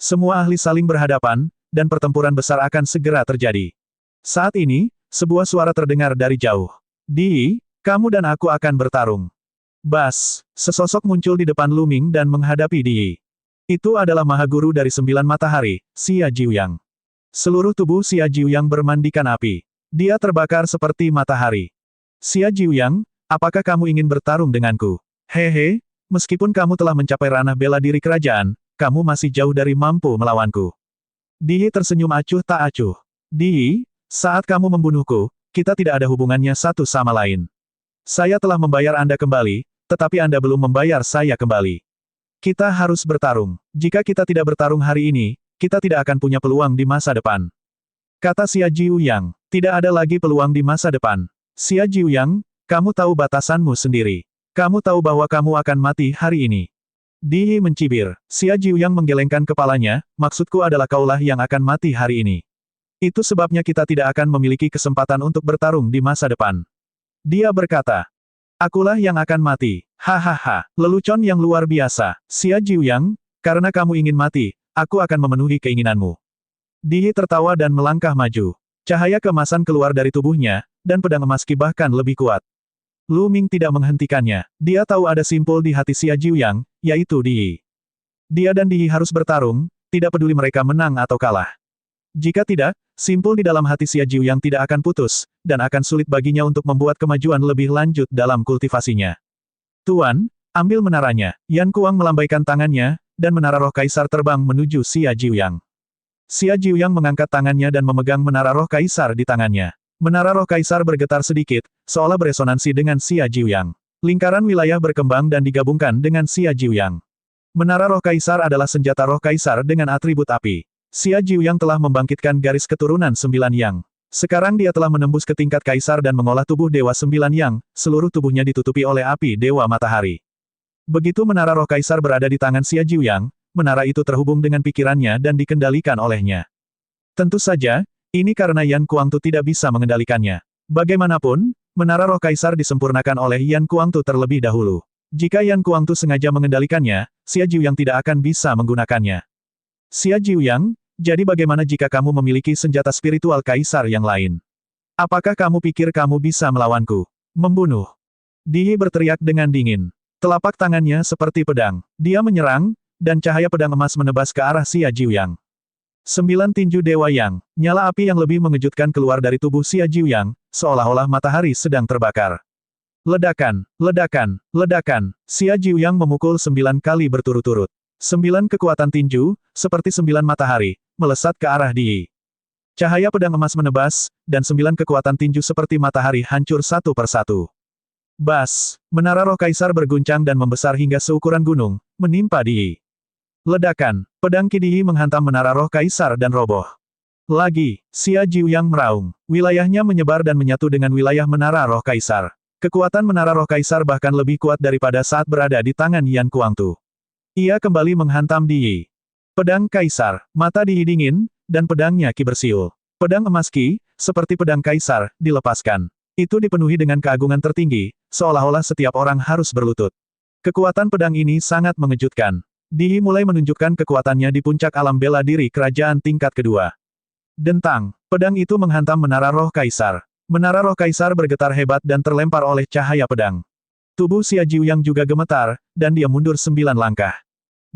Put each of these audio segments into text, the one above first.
Semua ahli saling berhadapan, dan pertempuran besar akan segera terjadi. Saat ini, sebuah suara terdengar dari jauh. Di, kamu dan aku akan bertarung. Bas, sesosok muncul di depan Lu Ming dan menghadapi Di. Itu adalah Maha Guru dari 9 matahari, Xia Jiuyang. Seluruh tubuh Xia Jiuyang bermandikan api. Dia terbakar seperti matahari. Xia Jiuyang, apakah kamu ingin bertarung denganku? Hehe, meskipun kamu telah mencapai ranah bela diri kerajaan, kamu masih jauh dari mampu melawanku. Di tersenyum acuh tak acuh. Di, saat kamu membunuhku, kita tidak ada hubungannya satu sama lain. Saya telah membayar Anda kembali, tetapi Anda belum membayar saya kembali. Kita harus bertarung. Jika kita tidak bertarung hari ini, kita tidak akan punya peluang di masa depan. Kata Xia Jiuyang, tidak ada lagi peluang di masa depan. Xia Jiuyang, kamu tahu batasanmu sendiri. Kamu tahu bahwa kamu akan mati hari ini. Di mencibir. Xia Jiuyang menggelengkan kepalanya, maksudku adalah kaulah yang akan mati hari ini. Itu sebabnya kita tidak akan memiliki kesempatan untuk bertarung di masa depan. Dia berkata, akulah yang akan mati. Hahaha, lelucon yang luar biasa. Xia Jiuyang, karena kamu ingin mati, aku akan memenuhi keinginanmu. Di tertawa dan melangkah maju. Cahaya keemasan keluar dari tubuhnya, dan pedang emas Qi bahkan lebih kuat. Lu Ming tidak menghentikannya. Dia tahu ada simpul di hati Xia Jiuyang, yaitu Di. Dia dan Di harus bertarung, tidak peduli mereka menang atau kalah. Jika tidak, simpul di dalam hati Xia Jiuyang tidak akan putus, dan akan sulit baginya untuk membuat kemajuan lebih lanjut dalam kultivasinya. Tuan, ambil menaranya. Yan Kuang melambaikan tangannya, dan menara roh kaisar terbang menuju Xia Jiuyang. Xia Jiuyang mengangkat tangannya dan memegang menara roh kaisar di tangannya. Menara roh kaisar bergetar sedikit, seolah beresonansi dengan Xia Jiuyang. Lingkaran wilayah berkembang dan digabungkan dengan Xia Jiuyang. Menara roh kaisar adalah senjata roh kaisar dengan atribut api. Xia Jiuyang telah membangkitkan garis keturunan 9 Yang. Sekarang dia telah menembus ke tingkat kaisar dan mengolah tubuh Dewa 9 Yang, seluruh tubuhnya ditutupi oleh api Dewa Matahari. Begitu menara roh kaisar berada di tangan Xia Jiuyang, menara itu terhubung dengan pikirannya dan dikendalikan olehnya. Tentu saja, ini karena Yan Kuangtu tidak bisa mengendalikannya. Bagaimanapun, menara roh kaisar disempurnakan oleh Yan Kuangtu terlebih dahulu. Jika Yan Kuangtu sengaja mengendalikannya, Xia Jiuyang tidak akan bisa menggunakannya. Xia Jiuyang, jadi bagaimana jika kamu memiliki senjata spiritual kaisar yang lain? Apakah kamu pikir kamu bisa melawanku? Membunuh. Di berteriak dengan dingin. Telapak tangannya seperti pedang. Dia menyerang, dan cahaya pedang emas menebas ke arah Xia Jiuyang. 9 tinju Dewa Yang, nyala api yang lebih mengejutkan keluar dari tubuh Xia Jiuyang, seolah-olah matahari sedang terbakar. Ledakan, ledakan, ledakan. Xia Jiuyang memukul 9 kali berturut-turut. 9 kekuatan tinju, seperti 9 matahari, melesat ke arah Di. Cahaya pedang emas menebas, dan 9 kekuatan tinju seperti matahari hancur satu persatu. Bas, menara roh kaisar berguncang dan membesar hingga seukuran gunung, menimpa Di. Ledakan, pedang Qi Di menghantam menara roh kaisar dan roboh. Lagi, Xia Jiuyang meraung. Wilayahnya menyebar dan menyatu dengan wilayah menara roh kaisar. Kekuatan menara roh kaisar bahkan lebih kuat daripada saat berada di tangan Yan Kuangtu. Ia kembali menghantam Di. Pedang kaisar, mata Di dingin, dan pedangnya Qi bersiul. Pedang emas Qi, seperti pedang kaisar, dilepaskan. Itu dipenuhi dengan keagungan tertinggi, seolah-olah setiap orang harus berlutut. Kekuatan pedang ini sangat mengejutkan. Di mulai menunjukkan kekuatannya di puncak alam bela diri kerajaan tingkat kedua. Dentang, pedang itu menghantam menara roh kaisar. Menara roh kaisar bergetar hebat dan terlempar oleh cahaya pedang. Tubuh Xia Jiuyang juga gemetar, dan dia mundur 9 langkah.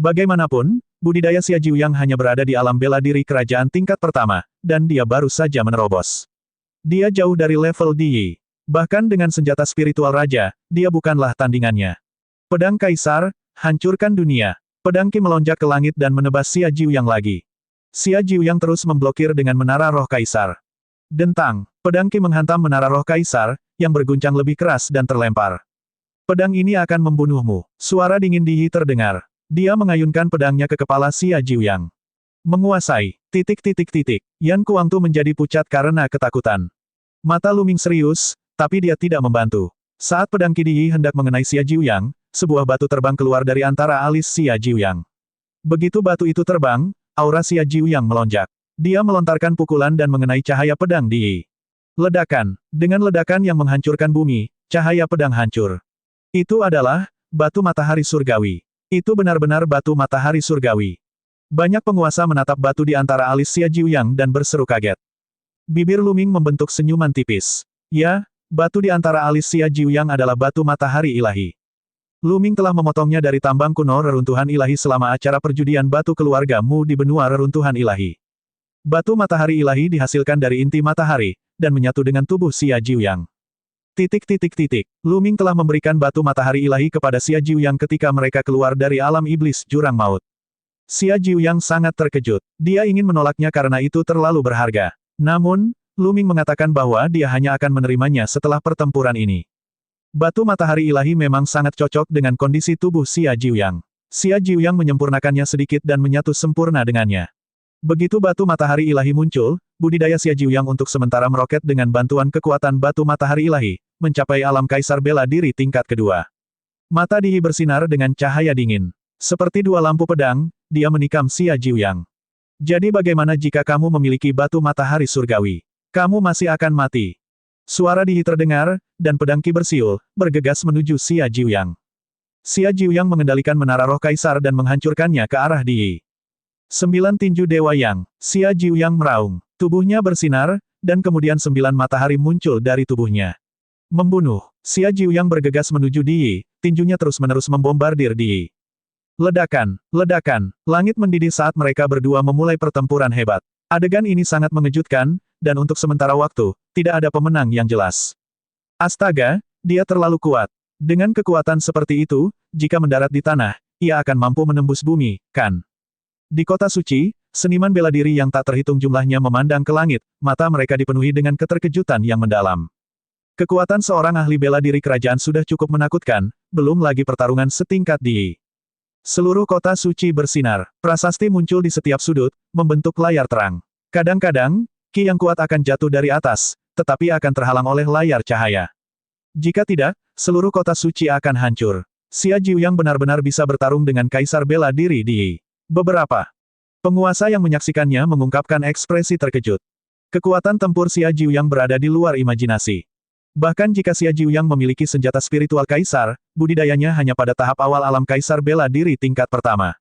Bagaimanapun, budidaya Xia Jiuyang hanya berada di alam bela diri kerajaan tingkat pertama, dan dia baru saja menerobos. Dia jauh dari level Di. Bahkan dengan senjata spiritual raja, dia bukanlah tandingannya. Pedang kaisar, hancurkan dunia. Pedang Qi melonjak ke langit dan menebas Xia Jiuyang lagi. Xia Jiuyang terus memblokir dengan menara roh kaisar. Dentang, pedang Qi menghantam menara roh kaisar, yang berguncang lebih keras dan terlempar. Pedang ini akan membunuhmu. Suara dingin Di terdengar. Dia mengayunkan pedangnya ke kepala Xia Jiuyang. Menguasai. ... Yan Kuangtu menjadi pucat karena ketakutan. Mata Lu Ming serius, tapi dia tidak membantu. Saat pedang Qi Di hendak mengenai Xia Jiuyang, sebuah batu terbang keluar dari antara alis Xia Jiuyang. Begitu batu itu terbang, aura Xia Jiuyang melonjak. Dia melontarkan pukulan dan mengenai cahaya pedang Di. Ledakan. Dengan ledakan yang menghancurkan bumi, cahaya pedang hancur. Itu adalah batu matahari surgawi. Itu benar-benar batu matahari surgawi. Banyak penguasa menatap batu di antara alis Xia Jiuyang dan berseru kaget. Bibir Lu Ming membentuk senyuman tipis. Ya, batu di antara alis Xia Jiuyang adalah batu matahari ilahi. Lu Ming telah memotongnya dari tambang kuno reruntuhan ilahi selama acara perjudian batu keluarga Mu di benua reruntuhan ilahi. Batu matahari ilahi dihasilkan dari inti matahari, dan menyatu dengan tubuh Xia Jiuyang. Lu Ming telah memberikan batu matahari ilahi kepada Xia Jiuyang ketika mereka keluar dari alam iblis jurang maut. Xia Jiuyang sangat terkejut. Dia ingin menolaknya karena itu terlalu berharga. Namun, Lu Ming mengatakan bahwa dia hanya akan menerimanya setelah pertempuran ini. Batu matahari ilahi memang sangat cocok dengan kondisi tubuh Xia Jiuyang. Xia Jiuyang menyempurnakannya sedikit dan menyatu sempurna dengannya. Begitu batu matahari ilahi muncul, budidaya Xia Jiuyang untuk sementara meroket dengan bantuan kekuatan batu matahari ilahi, mencapai alam kaisar bela diri tingkat kedua. Mata Dihi bersinar dengan cahaya dingin. Seperti dua lampu pedang, dia menikam Xia Jiuyang. Jadi bagaimana jika kamu memiliki batu matahari surgawi? Kamu masih akan mati. Suara Dihi terdengar, dan pedang Qi bersiul, bergegas menuju Xia Jiuyang. Xia Jiuyang mengendalikan menara roh kaisar dan menghancurkannya ke arah Dihi. 9 tinju Dewa Yang. Xia Jiuyang meraung. Tubuhnya bersinar, dan kemudian 9 matahari muncul dari tubuhnya. Membunuh. Xia Jiuyang bergegas menuju Dihi, tinjunya terus-menerus membombardir Dihi. Ledakan, ledakan, langit mendidih saat mereka berdua memulai pertempuran hebat. Adegan ini sangat mengejutkan, dan untuk sementara waktu, tidak ada pemenang yang jelas. Astaga, dia terlalu kuat. Dengan kekuatan seperti itu, jika mendarat di tanah, ia akan mampu menembus bumi, kan? Di kota suci, seniman bela diri yang tak terhitung jumlahnya memandang ke langit, mata mereka dipenuhi dengan keterkejutan yang mendalam. Kekuatan seorang ahli bela diri kerajaan sudah cukup menakutkan, belum lagi pertarungan setingkat Dihi. Seluruh kota suci bersinar. Prasasti muncul di setiap sudut, membentuk layar terang. Kadang-kadang, Qi yang kuat akan jatuh dari atas, tetapi akan terhalang oleh layar cahaya. Jika tidak, seluruh kota suci akan hancur. Xia Jiuyang benar-benar bisa bertarung dengan kaisar bela diri Dihi. Beberapa penguasa yang menyaksikannya mengungkapkan ekspresi terkejut. Kekuatan tempur Xia Jiuyang berada di luar imajinasi. Bahkan jika Xia Jiuyang memiliki senjata spiritual kaisar, budidayanya hanya pada tahap awal alam kaisar bela diri tingkat pertama.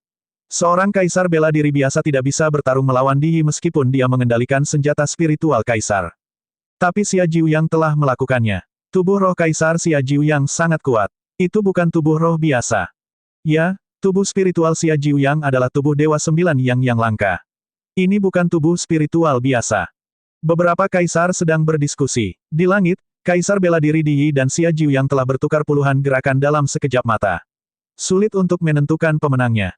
Seorang kaisar bela diri biasa tidak bisa bertarung melawan Dihi meskipun dia mengendalikan senjata spiritual kaisar. Tapi Xia Jiuyang telah melakukannya. Tubuh roh kaisar Xia Jiuyang sangat kuat. Itu bukan tubuh roh biasa. Ya, tubuh spiritual Xia Jiuyang adalah tubuh Dewa 9 yang langka. Ini bukan tubuh spiritual biasa. Beberapa kaisar sedang berdiskusi. Di langit, Kaisar bela diri Dihi dan Xia Jiuyang telah bertukar puluhan gerakan dalam sekejap mata. Sulit untuk menentukan pemenangnya.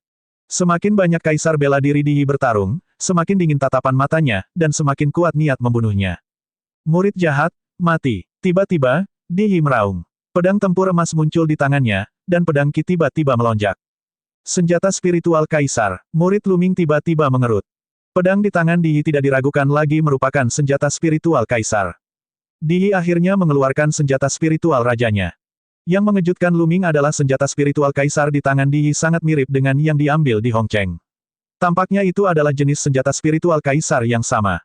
Semakin banyak kaisar bela diri Dihi bertarung, semakin dingin tatapan matanya, dan semakin kuat niat membunuhnya. Murid jahat, mati. Tiba-tiba, Dihi meraung. Pedang tempur emas muncul di tangannya, dan pedang Qi tiba-tiba melonjak. Senjata spiritual kaisar, murid Lu Ming tiba-tiba mengerut. Pedang di tangan Dihi tidak diragukan lagi merupakan senjata spiritual kaisar. Dihi akhirnya mengeluarkan senjata spiritual rajanya. Yang mengejutkan Lu Ming adalah senjata spiritual kaisar di tangan Dihi sangat mirip dengan yang diambil di Hong Cheng. Tampaknya itu adalah jenis senjata spiritual kaisar yang sama.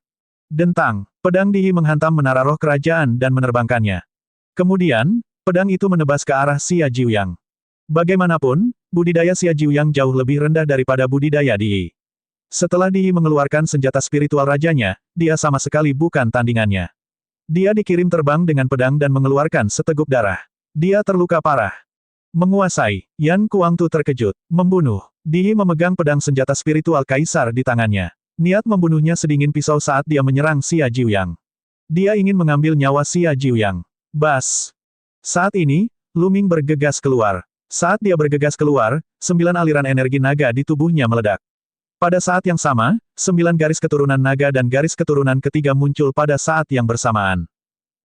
Dentang, pedang Dihi menghantam menara roh kerajaan dan menerbangkannya. Kemudian, pedang itu menebas ke arah Xia Jiuyang. Bagaimanapun, budidaya Xia Jiuyang jauh lebih rendah daripada budidaya Dihi. Setelah Dihi mengeluarkan senjata spiritual rajanya, dia sama sekali bukan tandingannya. Dia dikirim terbang dengan pedang dan mengeluarkan seteguk darah. Dia terluka parah. Menguasai. Yan Kuangtu terkejut. Membunuh. Dihi memegang pedang senjata spiritual kaisar di tangannya. Niat membunuhnya sedingin pisau saat dia menyerang Xia Jiuyang. Dia ingin mengambil nyawa Xia Jiuyang. Bas. Saat ini, Lu Ming bergegas keluar. Saat dia bergegas keluar, 9 aliran energi naga di tubuhnya meledak. Pada saat yang sama, 9 garis keturunan naga dan garis keturunan ketiga muncul pada saat yang bersamaan.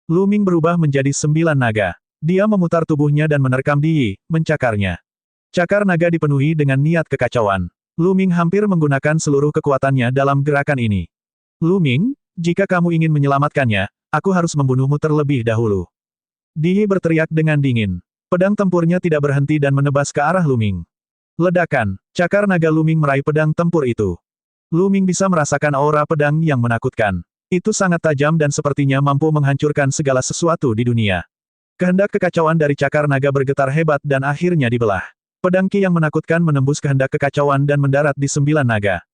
Lu Ming berubah menjadi 9 naga. Dia memutar tubuhnya dan menerkam Dihi, mencakarnya. Cakar naga dipenuhi dengan niat kekacauan. Lu Ming hampir menggunakan seluruh kekuatannya dalam gerakan ini. Lu Ming, jika kamu ingin menyelamatkannya, aku harus membunuhmu terlebih dahulu. Dihi berteriak dengan dingin. Pedang tempurnya tidak berhenti dan menebas ke arah Lu Ming. Ledakan, cakar naga Lu Ming meraih pedang tempur itu. Lu Ming bisa merasakan aura pedang yang menakutkan. Itu sangat tajam dan sepertinya mampu menghancurkan segala sesuatu di dunia. Kehendak kekacauan dari cakar naga bergetar hebat dan akhirnya dibelah. Pedang Qi yang menakutkan menembus kehendak kekacauan dan mendarat di 9 naga.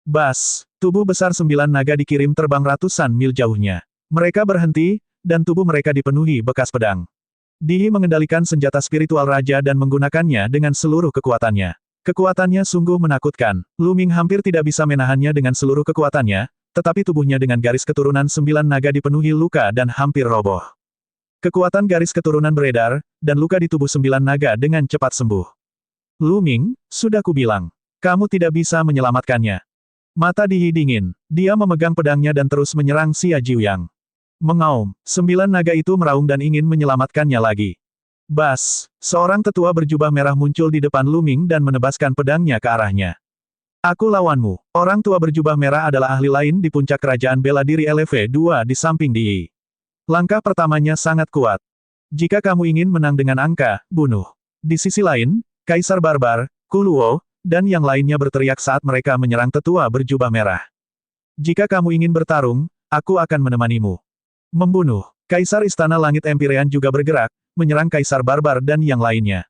Bas, tubuh besar 9 naga dikirim terbang ratusan mil jauhnya. Mereka berhenti, dan tubuh mereka dipenuhi bekas pedang. Di mengendalikan senjata spiritual raja dan menggunakannya dengan seluruh kekuatannya. Kekuatannya sungguh menakutkan. Lu Ming hampir tidak bisa menahannya dengan seluruh kekuatannya, tetapi tubuhnya dengan garis keturunan 9 naga dipenuhi luka dan hampir roboh. Kekuatan garis keturunan beredar, dan luka di tubuh 9 naga dengan cepat sembuh. Lu Ming, sudah kubilang. Kamu tidak bisa menyelamatkannya. Mata Di dingin. Dia memegang pedangnya dan terus menyerang Xia Jiuyang. Mengaum, 9 naga itu meraung dan ingin menyelamatkannya lagi. Bas, seorang tetua berjubah merah muncul di depan Lu Ming dan menebaskan pedangnya ke arahnya. Aku lawanmu. Orang tua berjubah merah adalah ahli lain di puncak kerajaan bela diri LV2 di samping Di. Langkah pertamanya sangat kuat. Jika kamu ingin menang dengan angka, bunuh. Di sisi lain, Kaisar Barbar, Kuluo, dan yang lainnya berteriak saat mereka menyerang tetua berjubah merah. Jika kamu ingin bertarung, aku akan menemanimu. Membunuh. Kaisar Istana Langit Empyrean juga bergerak, menyerang Kaisar Barbar dan yang lainnya.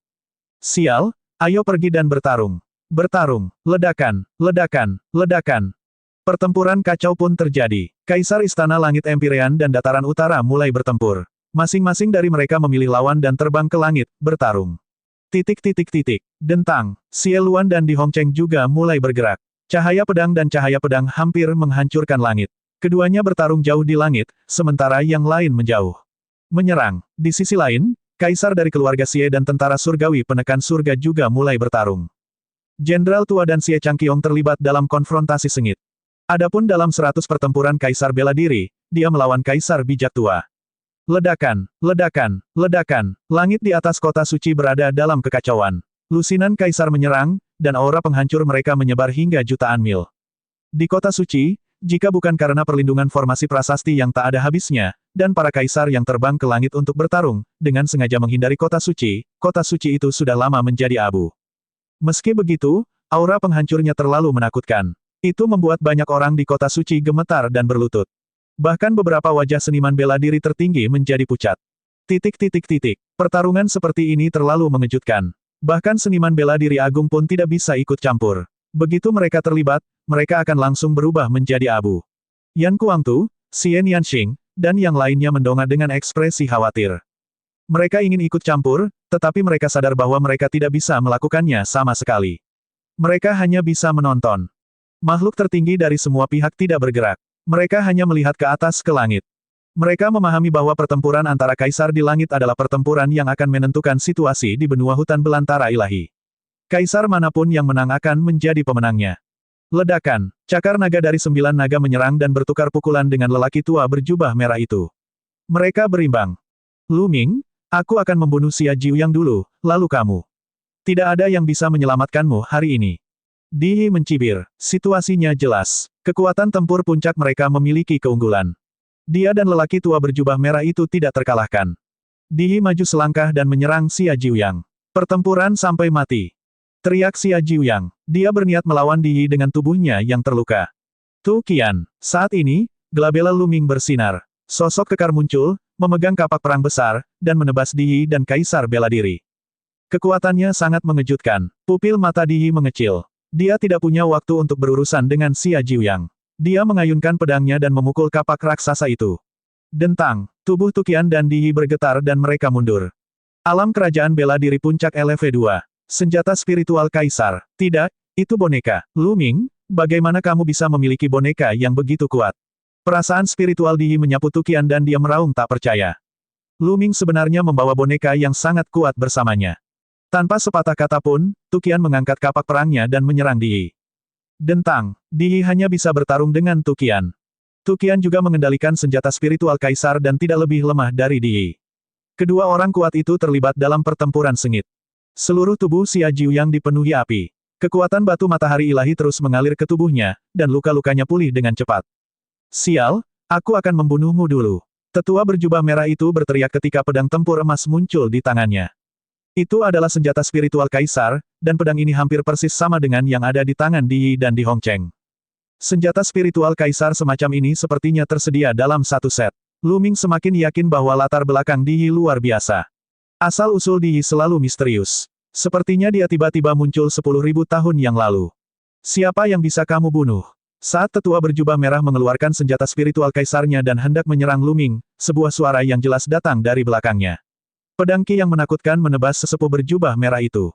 Sial, ayo pergi dan bertarung. Bertarung, ledakan, ledakan, ledakan. Pertempuran kacau pun terjadi. Kaisar Istana Langit Empyrean dan Dataran Utara mulai bertempur. Masing-masing dari mereka memilih lawan dan terbang ke langit, bertarung. Dentang, Xie Luan dan Di Hongcheng juga mulai bergerak. Cahaya pedang dan cahaya pedang hampir menghancurkan langit. Keduanya bertarung jauh di langit, sementara yang lain menjauh. Menyerang. Di sisi lain, Kaisar dari keluarga Xie dan tentara surgawi penekan surga juga mulai bertarung. Jenderal tua dan Xie Changqiong terlibat dalam konfrontasi sengit. Adapun dalam 100 pertempuran Kaisar bela diri, dia melawan Kaisar bijak tua. Ledakan, ledakan, ledakan, langit di atas kota suci berada dalam kekacauan. Lusinan Kaisar menyerang, dan aura penghancur mereka menyebar hingga jutaan mil. Di kota suci, jika bukan karena perlindungan formasi prasasti yang tak ada habisnya, dan para kaisar yang terbang ke langit untuk bertarung, dengan sengaja menghindari kota suci itu sudah lama menjadi abu. Meski begitu, aura penghancurnya terlalu menakutkan. Itu membuat banyak orang di kota suci gemetar dan berlutut. Bahkan beberapa wajah seniman bela diri tertinggi menjadi pucat. Pertarungan seperti ini terlalu mengejutkan. Bahkan seniman bela diri agung pun tidak bisa ikut campur. Begitu mereka terlibat, mereka akan langsung berubah menjadi abu. Yan Kuangtu, Xian Yanxing, dan yang lainnya mendongak dengan ekspresi khawatir. Mereka ingin ikut campur, tetapi mereka sadar bahwa mereka tidak bisa melakukannya sama sekali. Mereka hanya bisa menonton. Makhluk tertinggi dari semua pihak tidak bergerak. Mereka hanya melihat ke atas ke langit. Mereka memahami bahwa pertempuran antara kaisar di langit adalah pertempuran yang akan menentukan situasi di benua hutan belantara ilahi. Kaisar manapun yang menang akan menjadi pemenangnya. Ledakan, cakar naga dari 9 naga menyerang dan bertukar pukulan dengan lelaki tua berjubah merah itu. Mereka berimbang. Lu Ming, aku akan membunuh Xia Jiuyang dulu, lalu kamu. Tidak ada yang bisa menyelamatkanmu hari ini. Di mencibir, situasinya jelas. Kekuatan tempur puncak mereka memiliki keunggulan. Dia dan lelaki tua berjubah merah itu tidak terkalahkan. Di maju selangkah dan menyerang Xia Jiuyang. Pertempuran sampai mati. Teriak Xia Jiuyang. Dia berniat melawan Di dengan tubuhnya yang terluka. Tu Qian. Saat ini, gelabela Lu Ming bersinar. Sosok kekar muncul, memegang kapak perang besar, dan menebas Di dan Kaisar bela diri. Kekuatannya sangat mengejutkan. Pupil mata Di mengecil. Dia tidak punya waktu untuk berurusan dengan Xia Jiuyang. Dia mengayunkan pedangnya dan memukul kapak raksasa itu. Dentang, tubuh Tu Qian dan Di bergetar dan mereka mundur. Alam kerajaan bela diri puncak LV2. Senjata spiritual kaisar. Tidak, itu boneka. Lu Ming, bagaimana kamu bisa memiliki boneka yang begitu kuat? Perasaan spiritual Di menyapu Tu Qian dan dia meraung tak percaya. Lu Ming sebenarnya membawa boneka yang sangat kuat bersamanya. Tanpa sepatah kata pun, Tu Qian mengangkat kapak perangnya dan menyerang Di. Dentang, Di hanya bisa bertarung dengan Tu Qian. Tu Qian juga mengendalikan senjata spiritual kaisar dan tidak lebih lemah dari Di. Kedua orang kuat itu terlibat dalam pertempuran sengit. Seluruh tubuh Xia Jiuyang dipenuhi api. Kekuatan batu matahari ilahi terus mengalir ke tubuhnya, dan luka-lukanya pulih dengan cepat. Sial, aku akan membunuhmu dulu. Tetua berjubah merah itu berteriak ketika pedang tempur emas muncul di tangannya. Itu adalah senjata spiritual kaisar, dan pedang ini hampir persis sama dengan yang ada di tangan Di dan Di Hongcheng. Senjata spiritual kaisar semacam ini sepertinya tersedia dalam satu set. Lu Ming semakin yakin bahwa latar belakang Di luar biasa. Asal-usul Di selalu misterius. Sepertinya dia tiba-tiba muncul 10.000 tahun yang lalu. Siapa yang bisa kamu bunuh? Saat tetua berjubah merah mengeluarkan senjata spiritual kaisarnya dan hendak menyerang Luming, sebuah suara yang jelas datang dari belakangnya. Pedang Qi yang menakutkan menebas sesepuh berjubah merah itu.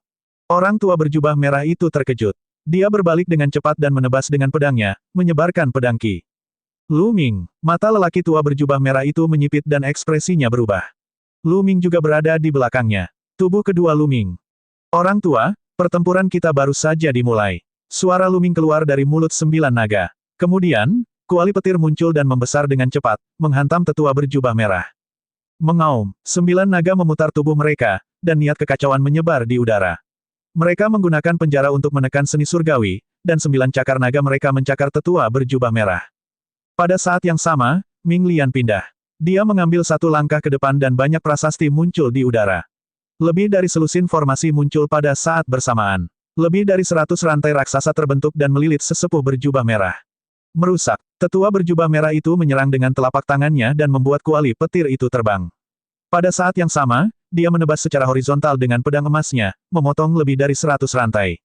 Orang tua berjubah merah itu terkejut. Dia berbalik dengan cepat dan menebas dengan pedangnya, menyebarkan pedang Qi. Luming, mata lelaki tua berjubah merah itu menyipit dan ekspresinya berubah. Luming juga berada di belakangnya. Tubuh kedua Luming. Orang tua, pertempuran kita baru saja dimulai. Suara Luming keluar dari mulut 9 naga. Kemudian, kuali petir muncul dan membesar dengan cepat, menghantam tetua berjubah merah. Mengaum, 9 naga memutar tubuh mereka, dan niat kekacauan menyebar di udara. Mereka menggunakan penjara untuk menekan seni surgawi, dan 9 cakar naga mereka mencakar tetua berjubah merah. Pada saat yang sama, Ming Lian pindah. Dia mengambil satu langkah ke depan dan banyak prasasti muncul di udara. Lebih dari selusin formasi muncul pada saat bersamaan. Lebih dari 100 rantai raksasa terbentuk dan melilit sesepuh berjubah merah. Merusak. Tetua berjubah merah itu menyerang dengan telapak tangannya dan membuat kuali petir itu terbang. Pada saat yang sama, dia menebas secara horizontal dengan pedang emasnya, memotong lebih dari 100 rantai.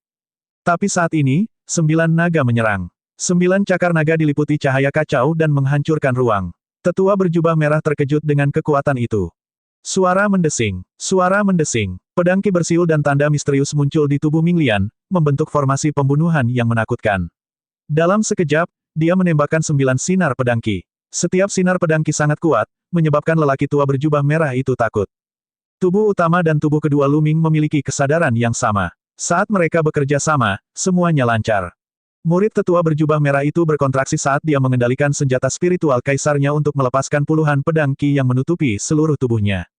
Tapi saat ini, 9 naga menyerang. 9 cakar naga diliputi cahaya kacau dan menghancurkan ruang. Tetua berjubah merah terkejut dengan kekuatan itu. Suara mendesing. Suara mendesing. Pedang Qi bersiul dan tanda misterius muncul di tubuh Ming Lian, membentuk formasi pembunuhan yang menakutkan. Dalam sekejap, dia menembakkan 9 sinar pedang Qi. Setiap sinar pedang Qi sangat kuat, menyebabkan lelaki tua berjubah merah itu takut. Tubuh utama dan tubuh kedua Luming memiliki kesadaran yang sama. Saat mereka bekerja sama, semuanya lancar. Murid tetua berjubah merah itu berkontraksi saat dia mengendalikan senjata spiritual kaisarnya untuk melepaskan puluhan pedang Qi yang menutupi seluruh tubuhnya.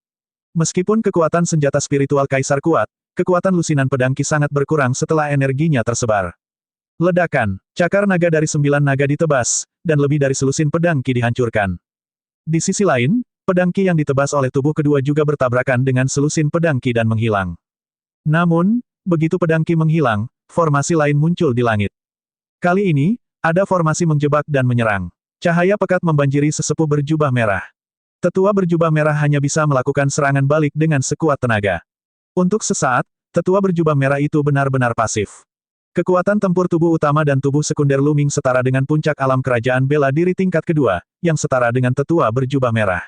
Meskipun kekuatan senjata spiritual kaisar kuat, kekuatan lusinan pedang Qi sangat berkurang setelah energinya tersebar. Ledakan, cakar naga dari 9 naga ditebas, dan lebih dari selusin pedang Qi dihancurkan. Di sisi lain, pedang Qi yang ditebas oleh tubuh kedua juga bertabrakan dengan selusin pedang Qi dan menghilang. Namun, begitu pedang Qi menghilang, formasi lain muncul di langit. Kali ini, ada formasi menjebak dan menyerang. Cahaya pekat membanjiri sesepuh berjubah merah. Tetua berjubah merah hanya bisa melakukan serangan balik dengan sekuat tenaga. Untuk sesaat, tetua berjubah merah itu benar-benar pasif. Kekuatan tempur tubuh utama dan tubuh sekunder Luming setara dengan puncak alam kerajaan bela diri tingkat kedua, yang setara dengan tetua berjubah merah.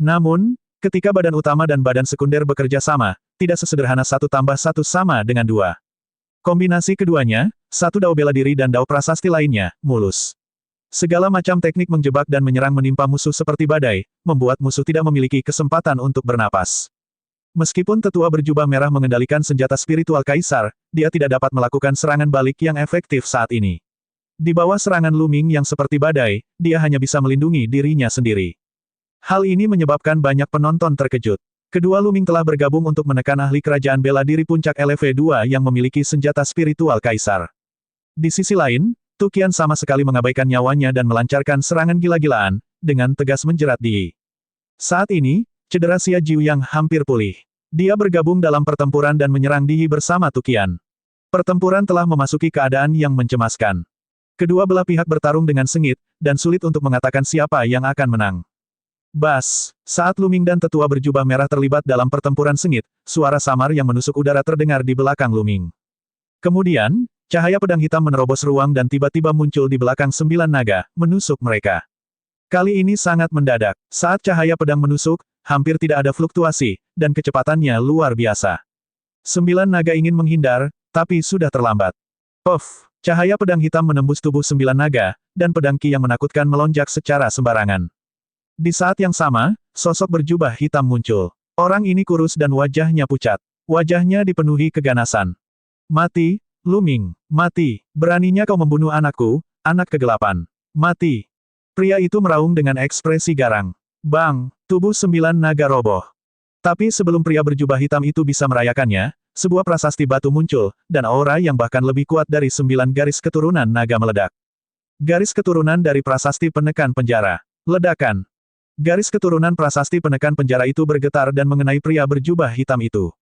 Namun, ketika badan utama dan badan sekunder bekerja sama, tidak sesederhana 1 tambah 1 sama dengan 2. Kombinasi keduanya, 1 dao bela diri dan dao prasasti lainnya, mulus. Segala macam teknik menjebak dan menyerang menimpa musuh seperti badai, membuat musuh tidak memiliki kesempatan untuk bernapas. Meskipun tetua berjubah merah mengendalikan senjata spiritual kaisar, dia tidak dapat melakukan serangan balik yang efektif saat ini. Di bawah serangan Luming yang seperti badai, dia hanya bisa melindungi dirinya sendiri. Hal ini menyebabkan banyak penonton terkejut. Kedua Luming telah bergabung untuk menekan ahli kerajaan bela diri puncak LV2 yang memiliki senjata spiritual kaisar. Di sisi lain, Tu Qian sama sekali mengabaikan nyawanya dan melancarkan serangan gila-gilaan, dengan tegas menjerat Di. Saat ini, cedera Xia Jiuyang hampir pulih. Dia bergabung dalam pertempuran dan menyerang Di bersama Tu Qian. Pertempuran telah memasuki keadaan yang mencemaskan. Kedua belah pihak bertarung dengan sengit, dan sulit untuk mengatakan siapa yang akan menang. Bas, saat Luming dan tetua berjubah merah terlibat dalam pertempuran sengit, suara samar yang menusuk udara terdengar di belakang Luming. Kemudian, cahaya pedang hitam menerobos ruang dan tiba-tiba muncul di belakang 9 naga, menusuk mereka. Kali ini sangat mendadak. Saat cahaya pedang menusuk, hampir tidak ada fluktuasi, dan kecepatannya luar biasa. 9 naga ingin menghindar, tapi sudah terlambat. Puff! Cahaya pedang hitam menembus tubuh 9 naga, dan pedang Qi yang menakutkan melonjak secara sembarangan. Di saat yang sama, sosok berjubah hitam muncul. Orang ini kurus dan wajahnya pucat. Wajahnya dipenuhi keganasan. Mati, Luming, mati. Beraninya kau membunuh anakku, anak kegelapan. Mati. Pria itu meraung dengan ekspresi garang. Bang, tubuh 9 naga roboh. Tapi sebelum pria berjubah hitam itu bisa merayakannya, sebuah prasasti batu muncul, dan aura yang bahkan lebih kuat dari 9 garis keturunan naga meledak. Garis keturunan dari prasasti penekan penjara. Ledakan. Garis keturunan prasasti penekan penjara itu bergetar dan mengenai pria berjubah hitam itu.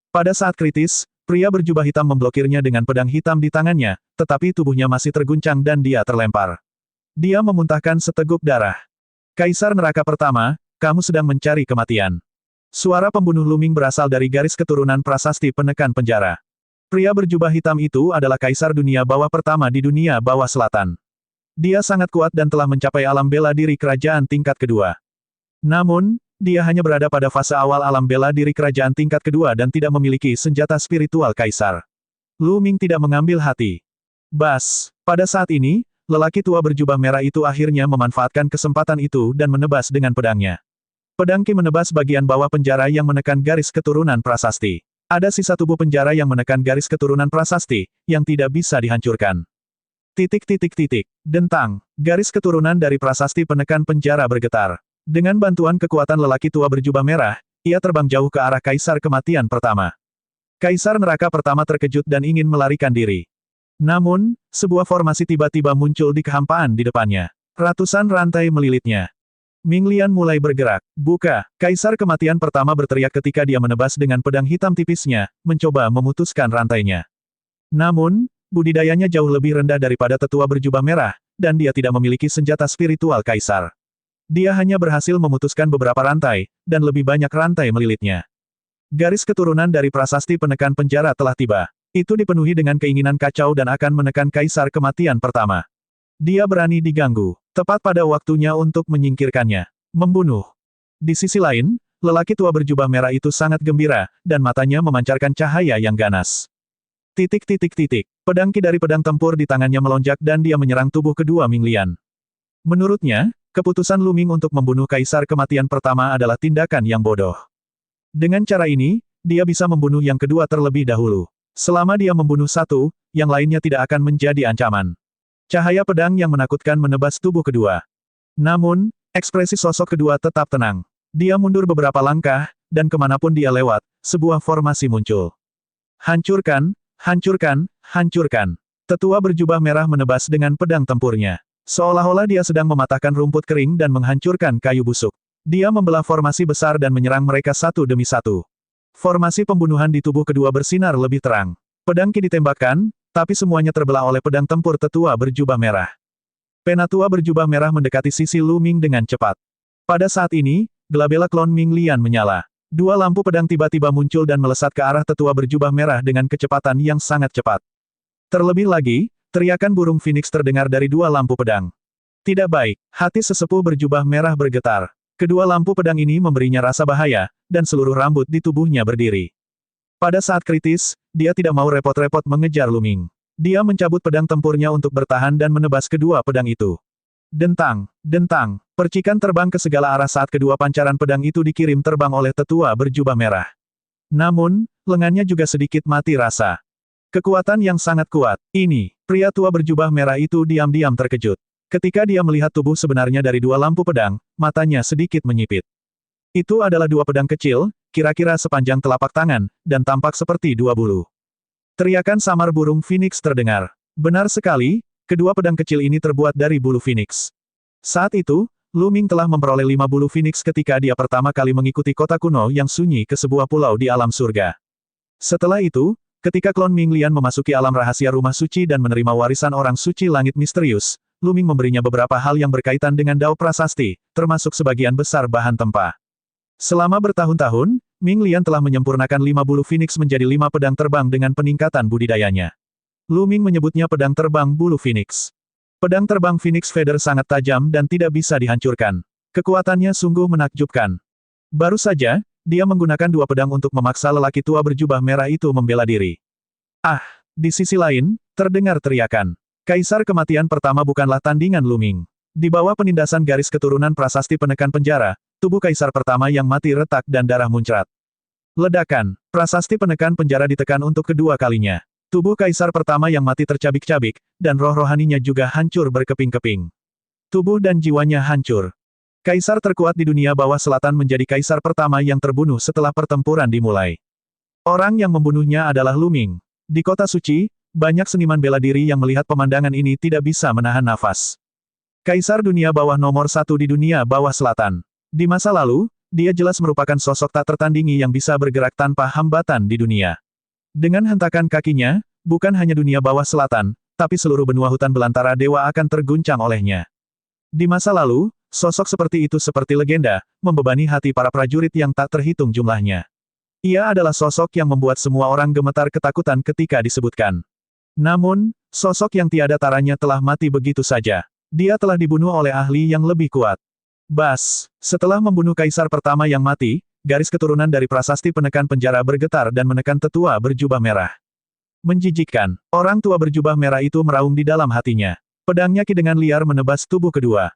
Pada saat kritis, pria berjubah hitam memblokirnya dengan pedang hitam di tangannya, tetapi tubuhnya masih terguncang dan dia terlempar. Dia memuntahkan seteguk darah. Kaisar neraka pertama, kamu sedang mencari kematian. Suara pembunuh Luming berasal dari garis keturunan prasasti penekan penjara. Pria berjubah hitam itu adalah kaisar dunia bawah pertama di dunia bawah selatan. Dia sangat kuat dan telah mencapai alam bela diri kerajaan tingkat kedua. Namun, dia hanya berada pada fase awal alam bela diri kerajaan tingkat kedua dan tidak memiliki senjata spiritual kaisar. Lu Ming tidak mengambil hati. Bas, pada saat ini, lelaki tua berjubah merah itu akhirnya memanfaatkan kesempatan itu dan menebas dengan pedangnya. Pedang Qi menebas bagian bawah penjara yang menekan garis keturunan prasasti. Ada sisa tubuh penjara yang menekan garis keturunan prasasti, yang tidak bisa dihancurkan. Dentang. Garis keturunan dari prasasti penekan penjara bergetar. Dengan bantuan kekuatan lelaki tua berjubah merah, ia terbang jauh ke arah Kaisar Kematian Pertama. Kaisar Neraka Pertama terkejut dan ingin melarikan diri. Namun, sebuah formasi tiba-tiba muncul di kehampaan di depannya. Ratusan rantai melilitnya. Ming Lian mulai bergerak. Buka! Kaisar Kematian Pertama berteriak ketika dia menebas dengan pedang hitam tipisnya, mencoba memutuskan rantainya. Namun, budidayanya jauh lebih rendah daripada tetua berjubah merah, dan dia tidak memiliki senjata spiritual kaisar. Dia hanya berhasil memutuskan beberapa rantai, dan lebih banyak rantai melilitnya. Garis keturunan dari prasasti penekan penjara telah tiba. Itu dipenuhi dengan keinginan kacau dan akan menekan Kaisar Kematian Pertama. Dia berani diganggu. Tepat pada waktunya untuk menyingkirkannya. Membunuh. Di sisi lain, lelaki tua berjubah merah itu sangat gembira, dan matanya memancarkan cahaya yang ganas. Pedang Qi dari pedang tempur di tangannya melonjak dan dia menyerang tubuh kedua Ming Lian. Menurutnya, keputusan Lu Ming untuk membunuh Kaisar Kematian Pertama adalah tindakan yang bodoh. Dengan cara ini, dia bisa membunuh yang kedua terlebih dahulu. Selama dia membunuh satu, yang lainnya tidak akan menjadi ancaman. Cahaya pedang yang menakutkan menebas tubuh kedua. Namun, ekspresi sosok kedua tetap tenang. Dia mundur beberapa langkah, dan kemanapun dia lewat, sebuah formasi muncul. Hancurkan, hancurkan, hancurkan. Tetua berjubah merah menebas dengan pedang tempurnya. Seolah-olah dia sedang mematahkan rumput kering dan menghancurkan kayu busuk. Dia membelah formasi besar dan menyerang mereka satu demi satu. Formasi pembunuhan di tubuh kedua bersinar lebih terang. Pedang Qi ditembakkan, tapi semuanya terbelah oleh pedang tempur tetua berjubah merah. Penatua berjubah merah mendekati sisi Lu Ming dengan cepat. Pada saat ini, gelabela klon Ming Lian menyala. Dua lampu pedang tiba-tiba muncul dan melesat ke arah tetua berjubah merah dengan kecepatan yang sangat cepat. Terlebih lagi, teriakan burung Phoenix terdengar dari dua lampu pedang. Tidak baik, hati sesepuh berjubah merah bergetar. Kedua lampu pedang ini memberinya rasa bahaya, dan seluruh rambut di tubuhnya berdiri. Pada saat kritis, dia tidak mau repot-repot mengejar Lu Ming. Dia mencabut pedang tempurnya untuk bertahan dan menebas kedua pedang itu. Dentang, dentang, percikan terbang ke segala arah saat kedua pancaran pedang itu dikirim terbang oleh tetua berjubah merah. Namun, lengannya juga sedikit mati rasa. Kekuatan yang sangat kuat. Ini, pria tua berjubah merah itu diam-diam terkejut. Ketika dia melihat tubuh sebenarnya dari dua lampu pedang, matanya sedikit menyipit. Itu adalah dua pedang kecil, kira-kira sepanjang telapak tangan, dan tampak seperti dua bulu. Teriakan samar burung Phoenix terdengar. Benar sekali, kedua pedang kecil ini terbuat dari bulu Phoenix. Saat itu, Lu Ming telah memperoleh 5 bulu Phoenix ketika dia pertama kali mengikuti kota kuno yang sunyi ke sebuah pulau di alam surga. Setelah itu, ketika klon Ming Lian memasuki alam rahasia rumah suci dan menerima warisan orang suci langit misterius, Lu Ming memberinya beberapa hal yang berkaitan dengan Dao Prasasti, termasuk sebagian besar bahan tempa. Selama bertahun-tahun, Ming Lian telah menyempurnakan 5 bulu Phoenix menjadi 5 pedang terbang dengan peningkatan budidayanya. Lu Ming menyebutnya pedang terbang bulu Phoenix. Pedang terbang Phoenix Feather sangat tajam dan tidak bisa dihancurkan. Kekuatannya sungguh menakjubkan. Baru saja, dia menggunakan 2 pedang untuk memaksa lelaki tua berjubah merah itu membela diri. Ah, di sisi lain, terdengar teriakan. Kaisar Kematian Pertama bukanlah tandingan Lu Ming. Di bawah penindasan garis keturunan prasasti penekan penjara, tubuh Kaisar Pertama yang mati retak dan darah muncrat. Ledakan, prasasti penekan penjara ditekan untuk kedua kalinya. Tubuh Kaisar Pertama yang mati tercabik-cabik, dan roh rohaninya juga hancur berkeping-keping. Tubuh dan jiwanya hancur. Kaisar terkuat di dunia bawah selatan menjadi Kaisar Pertama yang terbunuh setelah pertempuran dimulai. Orang yang membunuhnya adalah Lu Ming. Di kota suci, banyak seniman bela diri yang melihat pemandangan ini tidak bisa menahan nafas. Kaisar dunia bawah nomor 1 di dunia bawah selatan. Di masa lalu, dia jelas merupakan sosok tak tertandingi yang bisa bergerak tanpa hambatan di dunia. Dengan hentakan kakinya, bukan hanya dunia bawah selatan, tapi seluruh benua hutan belantara dewa akan terguncang olehnya. Di masa lalu, sosok seperti itu seperti legenda, membebani hati para prajurit yang tak terhitung jumlahnya. Ia adalah sosok yang membuat semua orang gemetar ketakutan ketika disebutkan. Namun, sosok yang tiada taranya telah mati begitu saja. Dia telah dibunuh oleh ahli yang lebih kuat. Bas, setelah membunuh kaisar pertama yang mati, garis keturunan dari prasasti penekan penjara bergetar dan menekan tetua berjubah merah. Menjijikkan, orang tua berjubah merah itu meraung di dalam hatinya. Pedangnya ki dengan liar menebas tubuh kedua.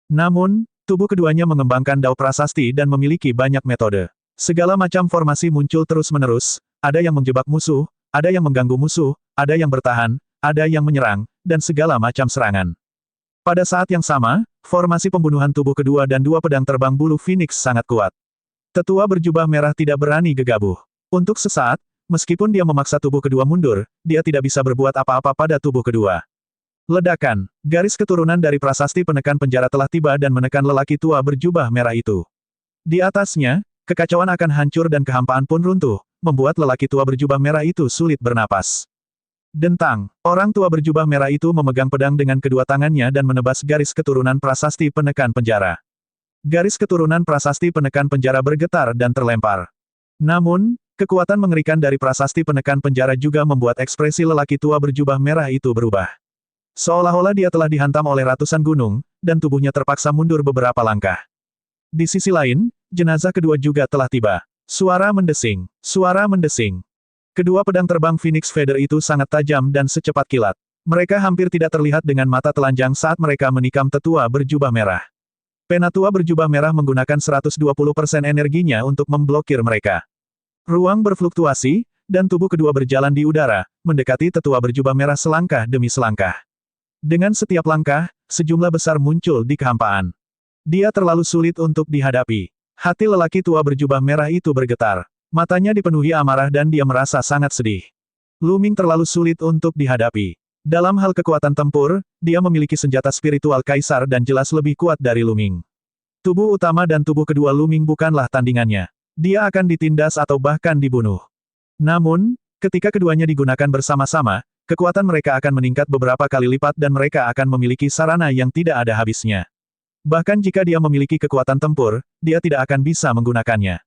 Namun, tubuh keduanya mengembangkan dao prasasti dan memiliki banyak metode. Segala macam formasi muncul terus-menerus, ada yang menjebak musuh, ada yang mengganggu musuh, ada yang bertahan, ada yang menyerang, dan segala macam serangan. Pada saat yang sama, formasi pembunuhan tubuh kedua dan dua pedang terbang bulu Phoenix sangat kuat. Tetua berjubah merah tidak berani gegabah. Untuk sesaat, meskipun dia memaksa tubuh kedua mundur, dia tidak bisa berbuat apa-apa pada tubuh kedua. Ledakan, garis keturunan dari prasasti penekan penjara telah tiba dan menekan lelaki tua berjubah merah itu. Di atasnya, kekacauan akan hancur dan kehampaan pun runtuh, membuat lelaki tua berjubah merah itu sulit bernapas. Dentang, orang tua berjubah merah itu memegang pedang dengan kedua tangannya dan menebas garis keturunan prasasti penekan penjara. Garis keturunan prasasti penekan penjara bergetar dan terlempar. Namun, kekuatan mengerikan dari prasasti penekan penjara juga membuat ekspresi lelaki tua berjubah merah itu berubah. Seolah-olah dia telah dihantam oleh ratusan gunung, dan tubuhnya terpaksa mundur beberapa langkah. Di sisi lain, jenazah kedua juga telah tiba. Suara mendesing, suara mendesing. Kedua pedang terbang Phoenix Feather itu sangat tajam dan secepat kilat. Mereka hampir tidak terlihat dengan mata telanjang saat mereka menikam tetua berjubah merah. Penatua berjubah merah menggunakan 120% energinya untuk memblokir mereka. Ruang berfluktuasi, dan tubuh kedua berjalan di udara, mendekati tetua berjubah merah selangkah demi selangkah. Dengan setiap langkah, sejumlah besar muncul di kehampaan. Dia terlalu sulit untuk dihadapi. Hati lelaki tua berjubah merah itu bergetar. Matanya dipenuhi amarah dan dia merasa sangat sedih. Lu Ming terlalu sulit untuk dihadapi. Dalam hal kekuatan tempur, dia memiliki senjata spiritual kaisar dan jelas lebih kuat dari Lu Ming. Tubuh utama dan tubuh kedua Lu Ming bukanlah tandingannya. Dia akan ditindas atau bahkan dibunuh. Namun, ketika keduanya digunakan bersama-sama, kekuatan mereka akan meningkat beberapa kali lipat dan mereka akan memiliki sarana yang tidak ada habisnya. Bahkan jika dia memiliki kekuatan tempur, dia tidak akan bisa menggunakannya.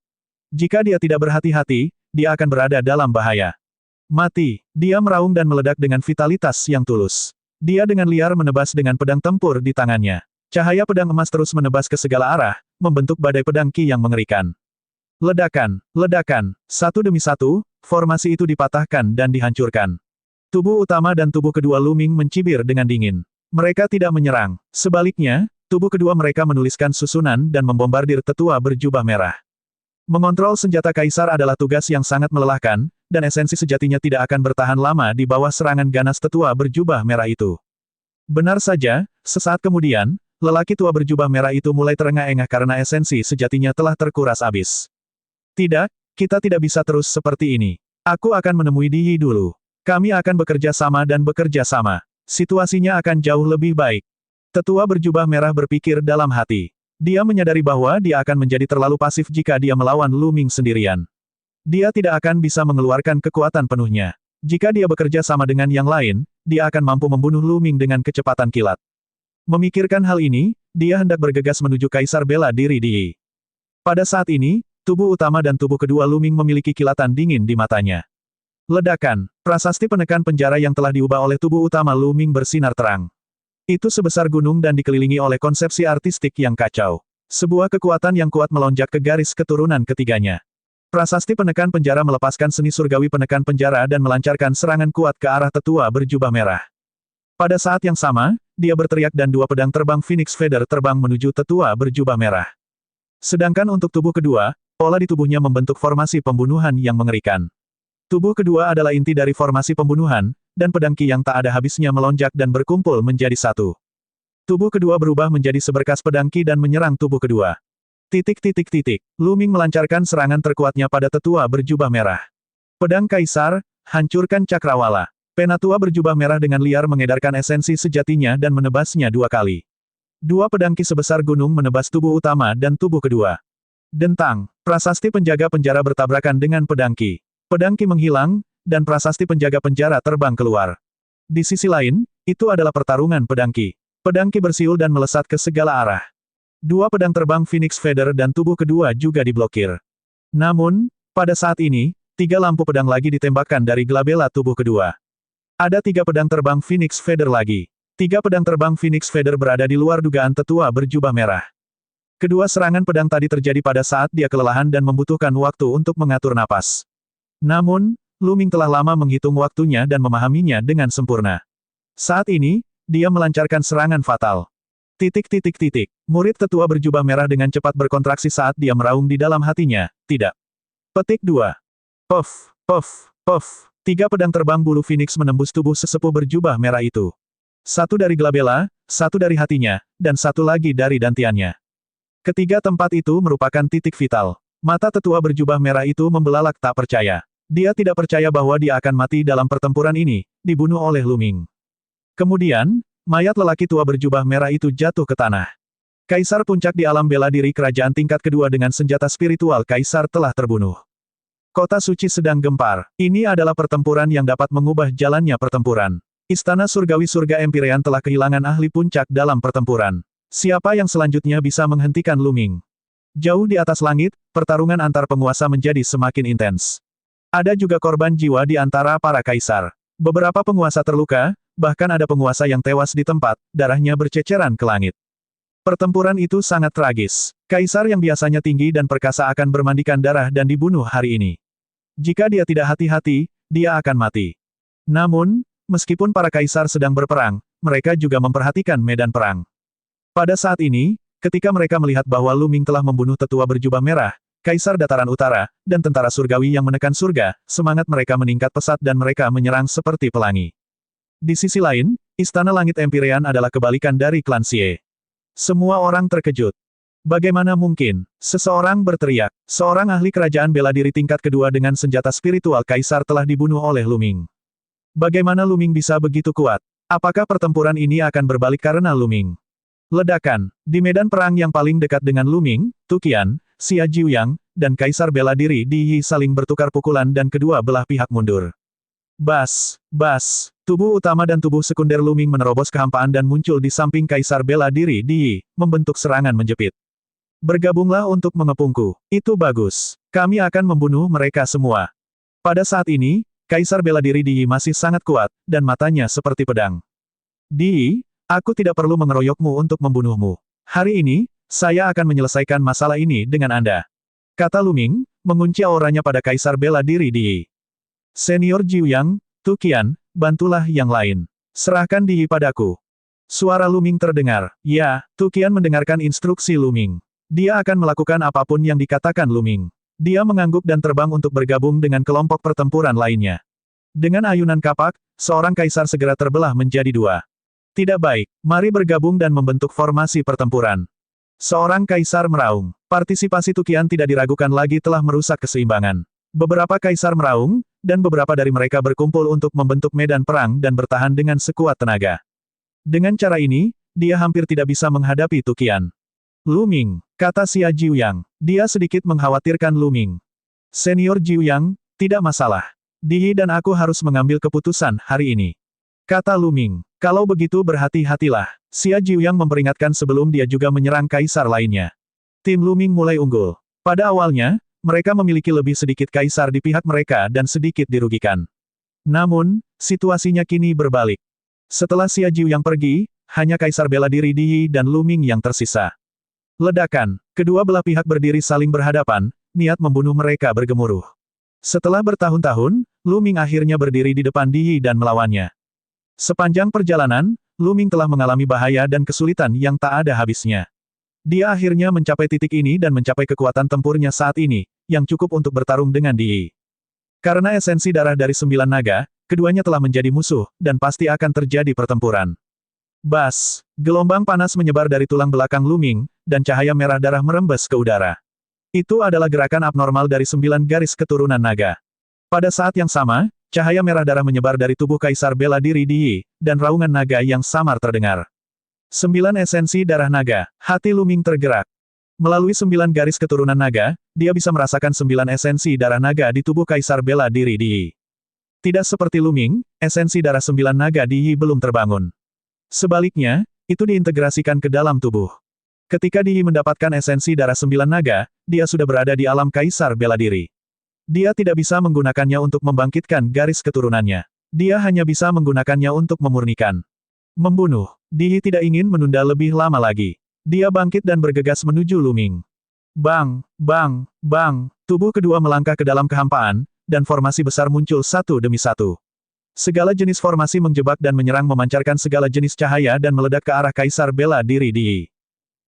Jika dia tidak berhati-hati, dia akan berada dalam bahaya. Mati, dia meraung dan meledak dengan vitalitas yang tulus. Dia dengan liar menebas dengan pedang tempur di tangannya. Cahaya pedang emas terus menebas ke segala arah, membentuk badai pedang ki yang mengerikan. Ledakan, ledakan, satu demi satu, formasi itu dipatahkan dan dihancurkan. Tubuh utama dan tubuh kedua Lu Ming mencibir dengan dingin. Mereka tidak menyerang. Sebaliknya, tubuh kedua mereka menuliskan susunan dan membombardir tetua berjubah merah. Mengontrol senjata kaisar adalah tugas yang sangat melelahkan, dan esensi sejatinya tidak akan bertahan lama di bawah serangan ganas tetua berjubah merah itu. Benar saja, sesaat kemudian, lelaki tua berjubah merah itu mulai terengah-engah karena esensi sejatinya telah terkuras habis. Tidak, kita tidak bisa terus seperti ini. Aku akan menemui Di Yi dulu. Kami akan bekerja sama dan bekerja sama. Situasinya akan jauh lebih baik. Tetua berjubah merah berpikir dalam hati. Dia menyadari bahwa dia akan menjadi terlalu pasif jika dia melawan Lu Ming sendirian. Dia tidak akan bisa mengeluarkan kekuatan penuhnya. Jika dia bekerja sama dengan yang lain, dia akan mampu membunuh Lu Ming dengan kecepatan kilat. Memikirkan hal ini, dia hendak bergegas menuju kaisar bela diri Di Yi. Pada saat ini, tubuh utama dan tubuh kedua Lu Ming memiliki kilatan dingin di matanya. Ledakan, prasasti penekan penjara yang telah diubah oleh tubuh utama Lu Ming bersinar terang. Itu sebesar gunung dan dikelilingi oleh konsepsi artistik yang kacau. Sebuah kekuatan yang kuat melonjak ke garis keturunan ketiganya. Prasasti penekan penjara melepaskan seni surgawi penekan penjara dan melancarkan serangan kuat ke arah tetua berjubah merah. Pada saat yang sama, dia berteriak dan dua pedang terbang Phoenix Feather terbang menuju tetua berjubah merah. Sedangkan untuk tubuh kedua, pola di tubuhnya membentuk formasi pembunuhan yang mengerikan. Tubuh kedua adalah inti dari formasi pembunuhan, dan pedang ki yang tak ada habisnya melonjak dan berkumpul menjadi satu. Tubuh kedua berubah menjadi seberkas pedang ki dan menyerang tubuh kedua. Lu Ming melancarkan serangan terkuatnya pada tetua berjubah merah. Pedang kaisar, hancurkan cakrawala. Penatua berjubah merah dengan liar mengedarkan esensi sejatinya dan menebasnya dua kali. Dua pedang ki sebesar gunung menebas tubuh utama dan tubuh kedua. Dentang, prasasti penjaga penjara bertabrakan dengan pedang ki. Pedang ki menghilang, dan prasasti penjaga penjara terbang keluar. Di sisi lain, itu adalah pertarungan pedang ki. Pedang ki bersiul dan melesat ke segala arah. Dua pedang terbang Phoenix Feather dan tubuh kedua juga diblokir. Namun, pada saat ini, tiga lampu pedang lagi ditembakkan dari gelabela tubuh kedua. Ada tiga pedang terbang Phoenix Feather lagi. Tiga pedang terbang Phoenix Feather berada di luar dugaan tetua berjubah merah. Kedua serangan pedang tadi terjadi pada saat dia kelelahan dan membutuhkan waktu untuk mengatur napas. Namun, Lu Ming telah lama menghitung waktunya dan memahaminya dengan sempurna. Saat ini, dia melancarkan serangan fatal. Murid tetua berjubah merah dengan cepat berkontraksi saat dia meraung di dalam hatinya, tidak. Petik 2. Puff, puff, puff. Tiga pedang terbang bulu Phoenix menembus tubuh sesepuh berjubah merah itu. Satu dari Glabella, satu dari hatinya, dan satu lagi dari dantiannya. Ketiga tempat itu merupakan titik vital. Mata tetua berjubah merah itu membelalak tak percaya. Dia tidak percaya bahwa dia akan mati dalam pertempuran ini, dibunuh oleh Lu Ming. Kemudian, mayat lelaki tua berjubah merah itu jatuh ke tanah. Kaisar puncak di alam bela diri kerajaan tingkat kedua dengan senjata spiritual Kaisar telah terbunuh. Kota suci sedang gempar. Ini adalah pertempuran yang dapat mengubah jalannya pertempuran. Istana surgawi surga Empyrean telah kehilangan ahli puncak dalam pertempuran. Siapa yang selanjutnya bisa menghentikan Lu Ming? Jauh di atas langit, pertarungan antar penguasa menjadi semakin intens. Ada juga korban jiwa di antara para kaisar. Beberapa penguasa terluka, bahkan ada penguasa yang tewas di tempat, darahnya berceceran ke langit. Pertempuran itu sangat tragis. Kaisar yang biasanya tinggi dan perkasa akan bermandikan darah dan dibunuh hari ini. Jika dia tidak hati-hati, dia akan mati. Namun, meskipun para kaisar sedang berperang, mereka juga memperhatikan medan perang. Pada saat ini, ketika mereka melihat bahwa Lu Ming telah membunuh tetua berjubah merah, Kaisar Dataran Utara, dan tentara surgawi yang menekan surga, semangat mereka meningkat pesat dan mereka menyerang seperti pelangi. Di sisi lain, Istana Langit Empyrean adalah kebalikan dari klan Xie. Semua orang terkejut. Bagaimana mungkin? Seseorang berteriak. Seorang ahli kerajaan bela diri tingkat kedua dengan senjata spiritual Kaisar telah dibunuh oleh Lu Ming. Bagaimana Lu Ming bisa begitu kuat? Apakah pertempuran ini akan berbalik karena Lu Ming? Ledakan. Di medan perang yang paling dekat dengan Lu Ming, Tu Qian, Xia Jiuyang, dan Kaisar bela diri Di Yi saling bertukar pukulan dan kedua belah pihak mundur. Bas, bas. Tubuh utama dan tubuh sekunder Lu Ming menerobos kehampaan dan muncul di samping Kaisar bela diri Di Yi, membentuk serangan menjepit. Bergabunglah untuk mengepungku. Itu bagus. Kami akan membunuh mereka semua. Pada saat ini, Kaisar bela diri Di Yi masih sangat kuat, dan matanya seperti pedang. Di Yi, aku tidak perlu mengeroyokmu untuk membunuhmu. Hari ini, saya akan menyelesaikan masalah ini dengan Anda. Kata Lu Ming, mengunci auranya pada Kaisar bela diri Di Yi. Senior Jiuyang, Tu Qian, bantulah yang lain. Serahkan Di Yi padaku. Suara Lu Ming terdengar. Ya, Tu Qian mendengarkan instruksi Lu Ming. Dia akan melakukan apapun yang dikatakan Lu Ming. Dia mengangguk dan terbang untuk bergabung dengan kelompok pertempuran lainnya. Dengan ayunan kapak, seorang kaisar segera terbelah menjadi dua. Tidak baik, mari bergabung dan membentuk formasi pertempuran. Seorang kaisar meraung. Partisipasi Tu Qian tidak diragukan lagi telah merusak keseimbangan. Beberapa kaisar meraung, dan beberapa dari mereka berkumpul untuk membentuk medan perang dan bertahan dengan sekuat tenaga. Dengan cara ini, dia hampir tidak bisa menghadapi Tu Qian. Lu Ming, kata Xia Jiuyang. Dia sedikit mengkhawatirkan Lu Ming. Senior Jiuyang, tidak masalah. Di Yi dan aku harus mengambil keputusan hari ini. Kata Lu Ming. Kalau begitu berhati-hatilah. Xia Jiuyang memperingatkan sebelum dia juga menyerang kaisar lainnya. Tim Lu Ming mulai unggul. Pada awalnya, mereka memiliki lebih sedikit kaisar di pihak mereka dan sedikit dirugikan. Namun, situasinya kini berbalik. Setelah Xia Jiuyang pergi, hanya kaisar bela diri Di Yi dan Lu Ming yang tersisa. Ledakan. Kedua belah pihak berdiri saling berhadapan, niat membunuh mereka bergemuruh. Setelah bertahun-tahun, Lu Ming akhirnya berdiri di depan Di Yi dan melawannya. Sepanjang perjalanan, Lu Ming telah mengalami bahaya dan kesulitan yang tak ada habisnya. Dia akhirnya mencapai titik ini dan mencapai kekuatan tempurnya saat ini, yang cukup untuk bertarung dengan Di Yi. Karena esensi darah dari 9 naga, keduanya telah menjadi musuh, dan pasti akan terjadi pertempuran. Bas, gelombang panas menyebar dari tulang belakang Lu Ming, dan cahaya merah darah merembes ke udara. Itu adalah gerakan abnormal dari 9 garis keturunan naga. Pada saat yang sama, cahaya merah darah menyebar dari tubuh Kaisar bela diri Di Yi, dan raungan naga yang samar terdengar. 9 esensi darah naga, hati Lu Ming tergerak. Melalui 9 garis keturunan naga, dia bisa merasakan 9 esensi darah naga di tubuh Kaisar bela diri Di Yi. Tidak seperti Lu Ming, esensi darah 9 naga Di Yi belum terbangun. Sebaliknya, itu diintegrasikan ke dalam tubuh. Ketika Di Yi mendapatkan esensi darah 9 naga, dia sudah berada di alam Kaisar bela diri. Dia tidak bisa menggunakannya untuk membangkitkan garis keturunannya. Dia hanya bisa menggunakannya untuk memurnikan. Membunuh. Di tidak ingin menunda lebih lama lagi. Dia bangkit dan bergegas menuju Lu Ming. Bang, bang, bang, tubuh kedua melangkah ke dalam kehampaan, dan formasi besar muncul satu demi satu. Segala jenis formasi menjebak dan menyerang memancarkan segala jenis cahaya dan meledak ke arah Kaisar Bela Diri Di.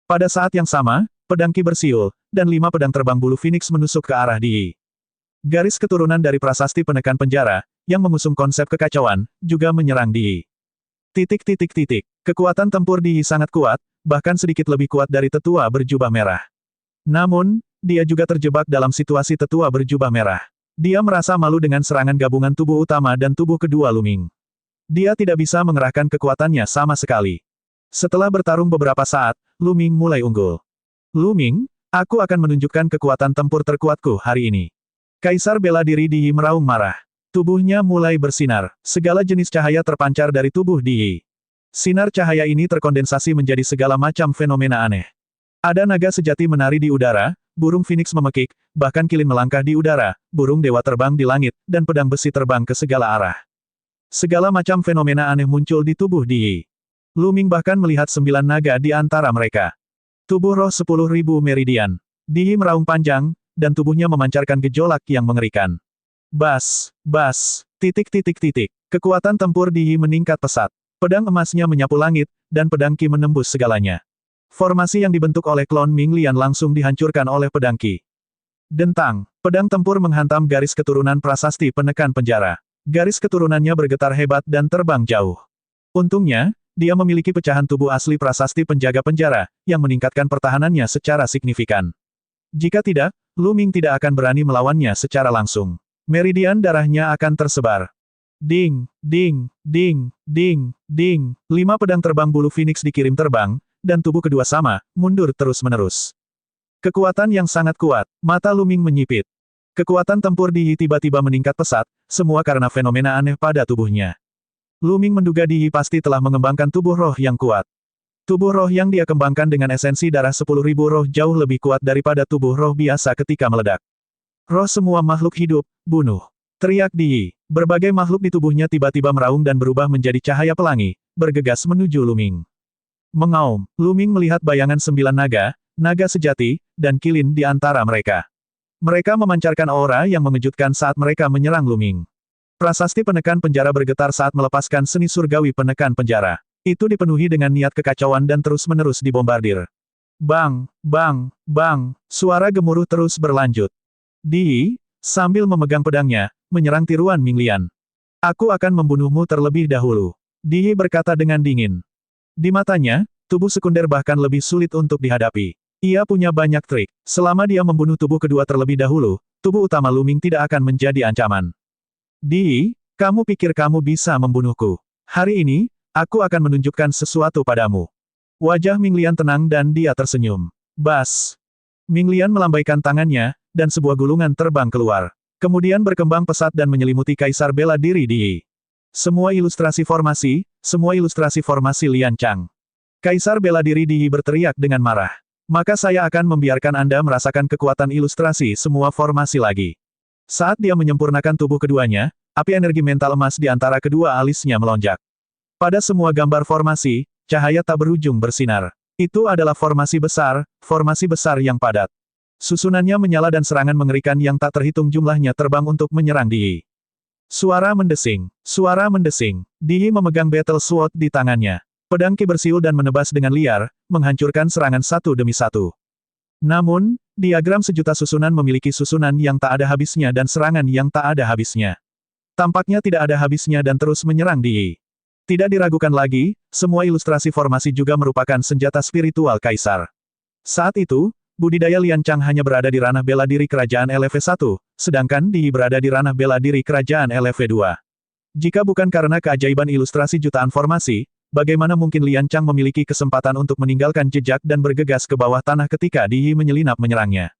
Pada saat yang sama, pedang Ki bersiul, dan 5 pedang terbang bulu Phoenix menusuk ke arah Di. Garis keturunan dari prasasti penekan penjara, yang mengusung konsep kekacauan, juga menyerang Di. Kekuatan tempur Di sangat kuat, bahkan sedikit lebih kuat dari tetua berjubah merah. Namun, dia juga terjebak dalam situasi tetua berjubah merah. Dia merasa malu dengan serangan gabungan tubuh utama dan tubuh kedua Lu Ming. Dia tidak bisa mengerahkan kekuatannya sama sekali. Setelah bertarung beberapa saat, Lu Ming mulai unggul. Lu Ming, aku akan menunjukkan kekuatan tempur terkuatku hari ini. Kaisar Bela Diri Di meraung marah. Tubuhnya mulai bersinar, segala jenis cahaya terpancar dari tubuh Di. Sinar cahaya ini terkondensasi menjadi segala macam fenomena aneh. Ada naga sejati menari di udara, burung Phoenix memekik, bahkan kilin melangkah di udara, burung dewa terbang di langit, dan pedang besi terbang ke segala arah. Segala macam fenomena aneh muncul di tubuh Di. Lu Ming bahkan melihat 9 naga di antara mereka. Tubuh roh 10.000 meridian. Di meraung panjang, dan tubuhnya memancarkan gejolak yang mengerikan. Bas. Kekuatan tempur Di meningkat pesat. Pedang emasnya menyapu langit, dan pedang Ki menembus segalanya. Formasi yang dibentuk oleh klon Ming Lian langsung dihancurkan oleh pedang Ki. Dentang, pedang tempur menghantam garis keturunan prasasti penekan penjara. Garis keturunannya bergetar hebat dan terbang jauh. Untungnya, dia memiliki pecahan tubuh asli prasasti penjaga penjara, yang meningkatkan pertahanannya secara signifikan. Jika tidak, Lu Ming tidak akan berani melawannya secara langsung. Meridian darahnya akan tersebar. Ding. 5 pedang terbang bulu Phoenix dikirim terbang, dan tubuh kedua sama, mundur terus-menerus. Kekuatan yang sangat kuat, mata Lu Ming menyipit. Kekuatan tempur Di tiba-tiba meningkat pesat, semua karena fenomena aneh pada tubuhnya. Lu Ming menduga Di pasti telah mengembangkan tubuh roh yang kuat. Tubuh roh yang dia kembangkan dengan esensi darah 10.000 roh jauh lebih kuat daripada tubuh roh biasa ketika meledak. Roh semua makhluk hidup, bunuh. Teriak Di. Berbagai makhluk di tubuhnya tiba-tiba meraung dan berubah menjadi cahaya pelangi, bergegas menuju Lu Ming. Mengaum, Lu Ming melihat bayangan 9 naga, naga sejati, dan kilin di antara mereka. Mereka memancarkan aura yang mengejutkan saat mereka menyerang Lu Ming. Prasasti penekan penjara bergetar saat melepaskan seni surgawi penekan penjara. Itu dipenuhi dengan niat kekacauan dan terus-menerus dibombardir. Bang, suara gemuruh terus berlanjut. Di, sambil memegang pedangnya, menyerang tiruan Ming Lian. Aku akan membunuhmu terlebih dahulu. Di berkata dengan dingin. Di matanya, tubuh sekunder bahkan lebih sulit untuk dihadapi. Ia punya banyak trik. Selama dia membunuh tubuh kedua terlebih dahulu, tubuh utama Lu Ming tidak akan menjadi ancaman. Di, kamu pikir kamu bisa membunuhku? Hari ini, aku akan menunjukkan sesuatu padamu. Wajah Ming Lian tenang dan dia tersenyum. Bas. Ming Lian melambaikan tangannya, dan sebuah gulungan terbang keluar. Kemudian berkembang pesat dan menyelimuti Kaisar Bela Diri Di. Semua ilustrasi formasi Lian Chang. Kaisar Bela Diri Di berteriak dengan marah. Maka saya akan membiarkan Anda merasakan kekuatan ilustrasi semua formasi lagi. Saat dia menyempurnakan tubuh keduanya, api energi mental emas di antara kedua alisnya melonjak. Pada semua gambar formasi, cahaya tak berujung bersinar. Itu adalah formasi besar yang padat. Susunannya menyala dan serangan mengerikan yang tak terhitung jumlahnya terbang untuk menyerang Di. Suara mendesing. Di memegang battle sword di tangannya. Pedang Ki bersiul dan menebas dengan liar, menghancurkan serangan satu demi satu. Namun, diagram sejuta susunan memiliki susunan yang tak ada habisnya dan serangan yang tak ada habisnya. Tampaknya tidak ada habisnya dan terus menyerang Di. Tidak diragukan lagi, semua ilustrasi formasi juga merupakan senjata spiritual Kaisar. Saat itu, budidaya Lian Chang hanya berada di ranah bela diri kerajaan LV1, sedangkan Di berada di ranah bela diri kerajaan LV2. Jika bukan karena keajaiban ilustrasi jutaan formasi, bagaimana mungkin Lian Chang memiliki kesempatan untuk meninggalkan jejak dan bergegas ke bawah tanah ketika Di menyelinap menyerangnya?